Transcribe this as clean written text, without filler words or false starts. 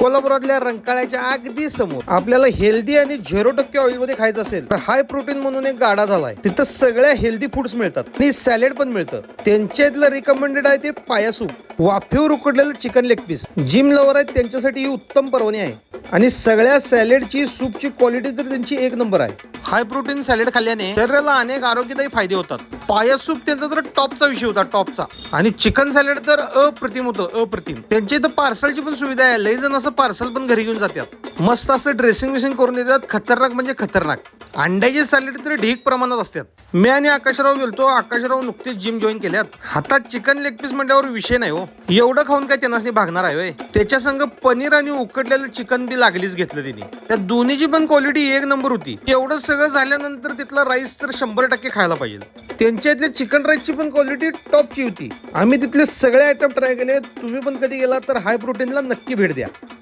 कोल्हापुरातल्या रंकाळ्याच्या अगदी समोर आपल्याला हेल्दी आणि 0% ऑइल मध्ये खायचं असेल तर हाय प्रोटीन म्हणून एक गाडा झालाय. तिथं सगळ्या हेल्दी फूड्स मिळतात आणि सॅलेड पण मिळतं. त्यांच्यातलं रिकमेंडेड आहे ते पाया सूप, वाफेवर उकडलेलं chicken leg piece. Gym lover आहेत त्यांच्यासाठी ही उत्तम पर्वणी आहे. आणि सगळ्या सॅलेडची सूपची क्वालिटी तर त्यांची एक नंबर आहे. हाय प्रोटीन सॅलेड खाल्ल्याने शरीराला अनेक आरोग्यदायी फायदे होतात. पाया सूप त्यांचा तर टॉपचा विषय होता, टॉपचा. आणि चिकन सॅलेड तर अप्रतिम होतं, अप्रतिम. त्यांच्या इथं पार्सलची पण सुविधा आहे. लई जण असं पार्सल पण घरी घेऊन जातात. मस्त असं ड्रेसिंग विसिंग करून देतात. खतरनाक म्हणजे खतरनाक. अंड्याचे सॅलेड तर ढीक प्रमाणात असतात. मी आणि आकाशराव गेलतो. आकाशराव नुकतीच जिम जॉईन केल्यात. हातात चिकन लेग पीस म्हणल्यावर विषय नाही हो. एवढं खाऊन काय त्यांना भागणार आहे. त्याच्या संग पनीर आणि उकडलेलं चिकन बी लागलीच घेतलं त्यांनी. त्या दोन्हीची पण क्वालिटी एक नंबर होती. एवढं सगळं झाल्यानंतर तिथला राईस तर 100% खायला पाहिजे. त्यांच्या इथल्या चिकन राईसची पण क्वालिटी टॉपची होती. आम्ही तिथले सगळे आयटम ट्राय केले. तुम्ही पण कधी गेला तर हाय प्रोटीनला नक्की भेट द्या.